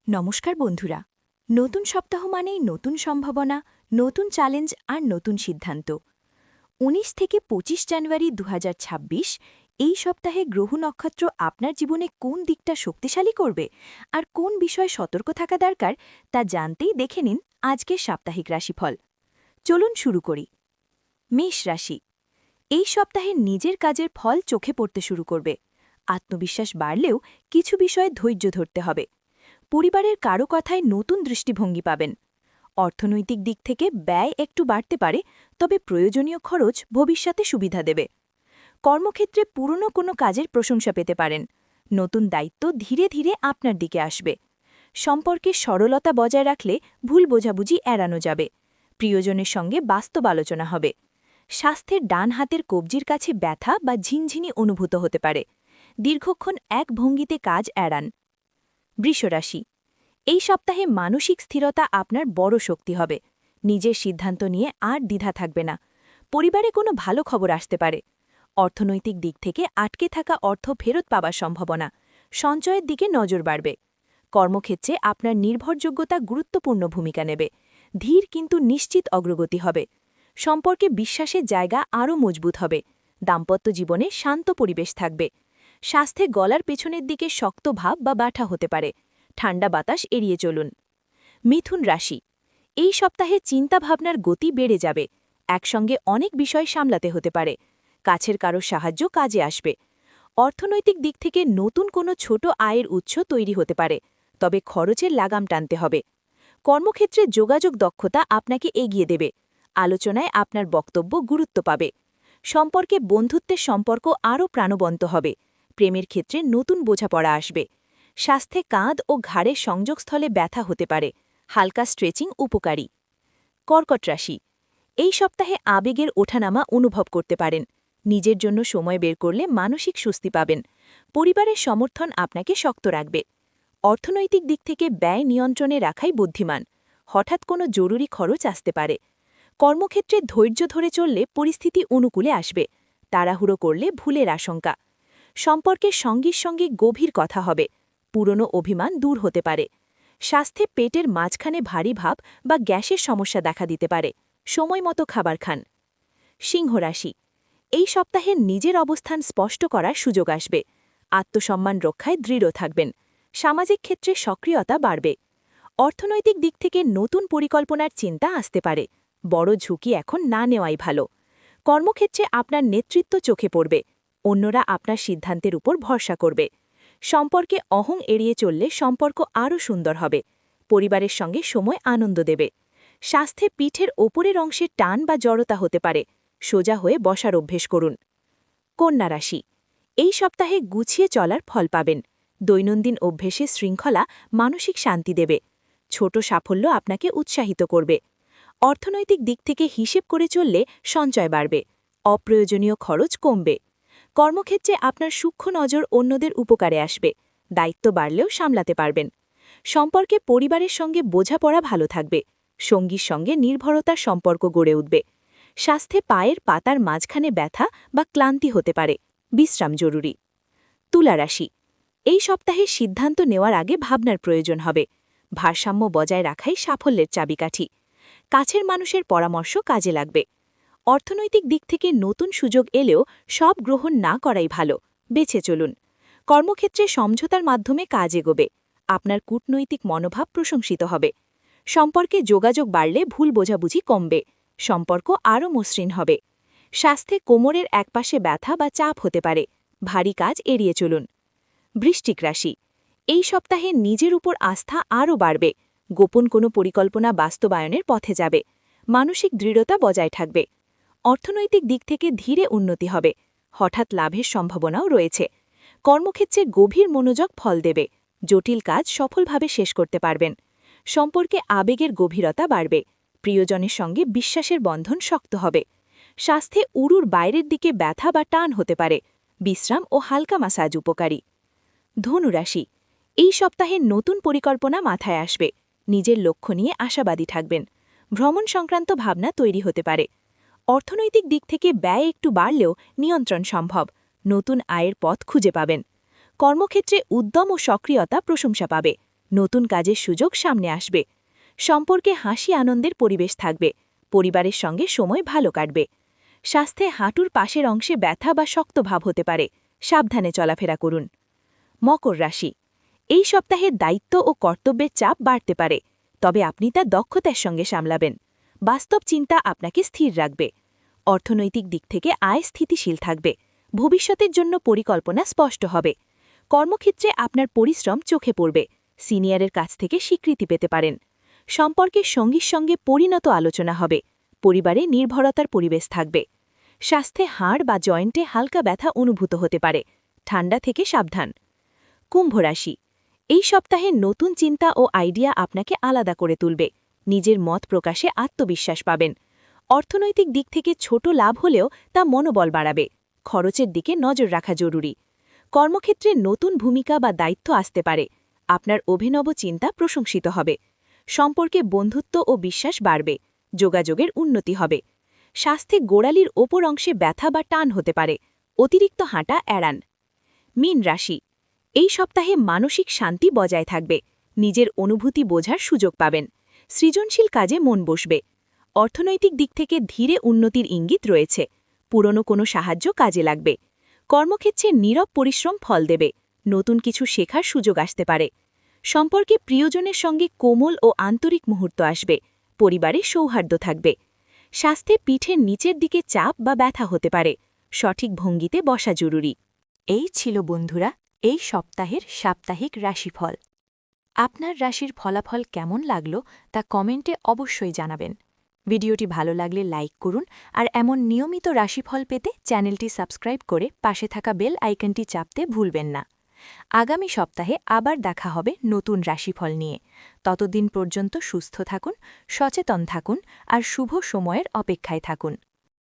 নমস্কার বন্ধুরা। নতুন সপ্তাহ মানেই নতুন সম্ভাবনা, নতুন চ্যালেঞ্জ আর নতুন সিদ্ধান্ত। ১৯ থেকে ২৫ জানুয়ারি ২০২৬ এই সপ্তাহে গ্রহ নক্ষত্র আপনার জীবনে কোন দিকটা শক্তিশালী করবে আর কোন বিষয়ে সতর্ক থাকা দরকার তা জানতেই দেখে নিন আজকের সাপ্তাহিক রাশিফল। চলুন শুরু করি। মেষ রাশি। এই সপ্তাহে নিজের কাজের ফল চোখে পড়তে শুরু করবে। আত্মবিশ্বাস বাড়লেও কিছু বিষয়ে ধৈর্য ধরতে হবে। পরিবারের কারো কথায় নতুন দৃষ্টিভঙ্গি পাবেন। অর্থনৈতিক দিক থেকে ব্যয় একটু বাড়তে পারে, তবে প্রয়োজনীয় খরচ ভবিষ্যতে সুবিধা দেবে। কর্মক্ষেত্রে পুরনো কোনো কাজের প্রশংসা পেতে পারেন। নতুন দায়িত্ব ধীরে ধীরে আপনার দিকে আসবে। সম্পর্কে সরলতা বজায় রাখলে ভুল বোঝাবুঝি এড়ানো যাবে। প্রিয়জনের সঙ্গে বাস্তব আলোচনা হবে। স্বাস্থ্যের ডান হাতের কবজির কাছে ব্যথা বা ঝিনঝিনি অনুভূত হতে পারে। দীর্ঘক্ষণ এক ভঙ্গিতে কাজ এড়ান। বৃষরাশি। এই সপ্তাহে মানসিক স্থিরতা আপনার বড় শক্তি হবে। নিজের সিদ্ধান্ত নিয়ে আর দ্বিধা থাকবে না। পরিবারে কোনো ভালো খবর আসতে পারে। অর্থনৈতিক দিক থেকে আটকে থাকা অর্থ ফেরত পাবার সম্ভাবনা। সঞ্চয়ের দিকে নজর বাড়বে। কর্মক্ষেত্রে আপনার নির্ভরযোগ্যতা গুরুত্বপূর্ণ ভূমিকা নেবে। ধীর কিন্তু নিশ্চিত অগ্রগতি হবে। সম্পর্কে বিশ্বাসের জায়গা আরও মজবুত হবে। দাম্পত্য জীবনে শান্ত পরিবেশ থাকবে। স্বাস্থ্যে গলার পেছনের দিকে শক্ত ভাব বা ব্যথা হতে পারে। ঠান্ডা বাতাস এড়িয়ে চলুন। মিথুন রাশি। এই সপ্তাহে চিন্তাভাবনার গতি বেড়ে যাবে। একসঙ্গে অনেক বিষয় সামলাতে হতে পারে। কাছের কারো সাহায্য কাজে আসবে। অর্থনৈতিক দিক থেকে নতুন কোনো ছোট আয়ের উৎস তৈরি হতে পারে, তবে খরচের লাগাম টানতে হবে। কর্মক্ষেত্রে যোগাযোগ দক্ষতা আপনাকে এগিয়ে দেবে। আলোচনায় আপনার বক্তব্য গুরুত্ব পাবে। সম্পর্কে বন্ধুত্বের সম্পর্ক আরও প্রাণবন্ত হবে। প্রেমের ক্ষেত্রে নতুন বোঝাপড়া আসবে। স্বাস্থ্যে কাঁধ ও ঘাড়ের সংযোগস্থলে ব্যথা হতে পারে। হালকা স্ট্রেচিং উপকারী। কর্কট রাশি। এই সপ্তাহে আবেগের ওঠানামা অনুভব করতে পারেন। নিজের জন্য সময় বের করলে মানসিক স্বস্তি পাবেন। পরিবারের সমর্থন আপনাকে শক্ত রাখবে। অর্থনৈতিক দিক থেকে ব্যয় নিয়ন্ত্রণে রাখাই বুদ্ধিমান। হঠাৎ কোনো জরুরি খরচ আসতে পারে। কর্মক্ষেত্রে ধৈর্য ধরে চললে পরিস্থিতি অনুকূলে আসবে। তাড়াহুড়ো করলে ভুলের আশঙ্কা। সম্পর্কের সঙ্গীর সঙ্গে গভীর কথা হবে। পুরনো অভিমান দূর হতে পারে। স্বাস্থ্যে পেটের মাঝখানে ভারী ভাব বা গ্যাসের সমস্যা দেখা দিতে পারে। সময় মতো খাবার খান। সিংহ রাশি। এই সপ্তাহে নিজের অবস্থান স্পষ্ট করার সুযোগ আসবে। আত্মসম্মান রক্ষায় দৃঢ় থাকবেন। সামাজিক ক্ষেত্রে সক্রিয়তা বাড়বে। অর্থনৈতিক দিক থেকে নতুন পরিকল্পনার চিন্তা আসতে পারে। বড় ঝুঁকি এখন না নেওয়াই ভালো। কর্মক্ষেত্রে আপনার নেতৃত্ব চোখে পড়বে। অন্যরা আপনার সিদ্ধান্তের উপর ভরসা করবে। সম্পর্কে অহং এড়িয়ে চললে সম্পর্ক আরও সুন্দর হবে। পরিবারের সঙ্গে সময় আনন্দ দেবে। স্বাস্থ্যে পিঠের ওপরের অংশে টান বা জড়তা হতে পারে। সোজা হয়ে বসার অভ্যেস করুন। কন্যা রাশি। এই সপ্তাহে গুছিয়ে চলার ফল পাবেন। দৈনন্দিন অভ্যেসে শৃঙ্খলা মানসিক শান্তি দেবে। ছোট সাফল্য আপনাকে উৎসাহিত করবে। অর্থনৈতিক দিক থেকে হিসেব করে চললে সঞ্চয় বাড়বে। অপ্রয়োজনীয় খরচ কমবে। কর্মক্ষেত্রে আপনার সূক্ষ্ম নজর অন্যদের উপকারে আসবে। দায়িত্ব বাড়লেও সামলাতে পারবেন। সম্পর্কে পরিবারের সঙ্গে বোঝাপড়া ভালো থাকবে। সঙ্গীর সঙ্গে নির্ভরতার সম্পর্ক গড়ে উঠবে। স্বাস্থ্যে পায়ের পাতার মাঝখানে ব্যথা বা ক্লান্তি হতে পারে। বিশ্রাম জরুরি। তুলা রাশি। এই সপ্তাহে সিদ্ধান্ত নেওয়ার আগে ভাবনার প্রয়োজন হবে। ভারসাম্য বজায় রাখাই সাফল্যের চাবিকাঠি। কাছের মানুষের পরামর্শ কাজে লাগবে। অর্থনৈতিক দিক থেকে নতুন সুযোগ এলেও সব গ্রহণ না করাই ভালো। বেছে চলুন। কর্মক্ষেত্রে সমঝোতার মাধ্যমে কাজ এগোবে। আপনার কূটনৈতিক মনোভাব প্রশংসিত হবে। সম্পর্কে যোগাযোগ বাড়লে ভুল বোঝাবুঝি কমবে। সম্পর্ক আরও মসৃণ হবে। স্বাস্থ্যে কোমরের একপাশে ব্যথা বা চাপ হতে পারে। ভারী কাজ এড়িয়ে চলুন। বৃশ্চিক রাশি। এই সপ্তাহে নিজের উপর আস্থা আরও বাড়বে। গোপন কোনো পরিকল্পনা বাস্তবায়নের পথে যাবে। মানসিক দৃঢ়তা বজায় থাকবে। অর্থনৈতিক দিক থেকে ধীরে উন্নতি হবে। হঠাৎ লাভের সম্ভাবনাও রয়েছে। কর্মক্ষেত্রে গভীর মনোযোগ ফল দেবে। জটিল কাজ সফলভাবে শেষ করতে পারবেন। সম্পর্কে আবেগের গভীরতা বাড়বে। প্রিয়জনের সঙ্গে বিশ্বাসের বন্ধন শক্ত হবে। স্বাস্থ্যে উরুর বাইরের দিকে ব্যথা বা টান হতে পারে। বিশ্রাম ও হালকা মাসাজ উপকারী। ধনুরাশি। এই সপ্তাহে নতুন পরিকল্পনা মাথায় আসবে। নিজের লক্ষ্য নিয়ে আশাবাদী থাকবেন। ভ্রমণ সংক্রান্ত ভাবনা তৈরি হতে পারে। অর্থনৈতিক দিক থেকে ব্যয় একটু বাড়লেও নিয়ন্ত্রণ সম্ভব। নতুন আয়ের পথ খুঁজে পাবেন। কর্মক্ষেত্রে উদ্যম ও সক্রিয়তা প্রশংসা পাবে। নতুন কাজের সুযোগ সামনে আসবে। সম্পর্কে হাসি আনন্দের পরিবেশ থাকবে, পরিবারের সঙ্গে সময় ভালো কাটবে। স্বাস্থ্যে হাঁটুর পাশের অংশে ব্যথা বা শক্ত ভাব হতে পারে, সাবধানে চলাফেরা করুন। মকর রাশি, এই সপ্তাহে দায়িত্ব ও কর্তব্যের চাপ বাড়তে পারে, তবে আপনি তা দক্ষতার সঙ্গে সামলাবেন। বাস্তব চিন্তা আপনাকে স্থির রাখবে। অর্থনৈতিক দিক থেকে আয় স্থিতিশীল থাকবে, ভবিষ্যতের জন্য পরিকল্পনা স্পষ্ট হবে। কর্মক্ষেত্রে আপনার পরিশ্রম চোখে পড়বে, সিনিয়রের কাছ থেকে স্বীকৃতি পেতে পারেন। সম্পর্কের সঙ্গীর সঙ্গে পরিণত আলোচনা হবে, পরিবারে নির্ভরতার পরিবেশ থাকবে। স্বাস্থ্যে হাড় বা জয়েন্টে হালকা ব্যথা অনুভূত হতে পারে, ঠান্ডা থেকে সাবধান। কুম্ভ রাশি, এই সপ্তাহে নতুন চিন্তা ও আইডিয়া আপনাকে আলাদা করে তুলবে, নিজের মত প্রকাশে আত্মবিশ্বাস পাবেন। অর্থনৈতিক দিক থেকে ছোট লাভ হলেও তা মনোবল বাড়াবে, খরচের দিকে নজর রাখা জরুরি। কর্মক্ষেত্রে নতুন ভূমিকা বা দায়িত্ব আসতে পারে, আপনার অভিনব চিন্তা প্রশংসিত হবে। সম্পর্কে বন্ধুত্ব ও বিশ্বাস বাড়বে, যোগাযোগের উন্নতি হবে। স্বাস্থ্যে গোড়ালির ওপর অংশে ব্যথা বা টান হতে পারে, অতিরিক্ত হাঁটা এড়ান। মীন রাশি, এই সপ্তাহে মানসিক শান্তি বজায় থাকবে, নিজের অনুভূতি বোঝার সুযোগ পাবেন। সৃজনশীল কাজে মন বসবে। অর্থনৈতিক দিক থেকে ধীরে উন্নতির ইঙ্গিত রয়েছে, পুরনো কোনো সাহায্য কাজে লাগবে। কর্মক্ষেত্রে নীরব পরিশ্রম ফল দেবে, নতুন কিছু শেখার সুযোগ আসতে পারে। সম্পর্কে প্রিয়জনের সঙ্গে কোমল ও আন্তরিক মুহূর্ত আসবে, পরিবারে সৌহার্দ্য থাকবে। স্বাস্থ্যে পিঠের নিচের দিকে চাপ বা ব্যথা হতে পারে, সঠিক ভঙ্গিতে বসা জরুরি। এই ছিল বন্ধুরা এই সপ্তাহের সাপ্তাহিক রাশিফল। আপনার রাশির ফলাফল কেমন লাগলো তা কমেন্টে অবশ্যই জানাবেন। ভিডিওটি ভালো লাগলে লাইক করুন, আর এমন নিয়মিত রাশিফল পেতে চ্যানেলটি সাবস্ক্রাইব করে পাশে থাকা বেল আইকনটি চাপতে ভুলবেন না। আগামী সপ্তাহে আবার দেখা হবে নতুন রাশিফল নিয়ে। ততদিন পর্যন্ত সুস্থ থাকুন, সচেতন থাকুন আর শুভ সময়ের অপেক্ষায় থাকুন।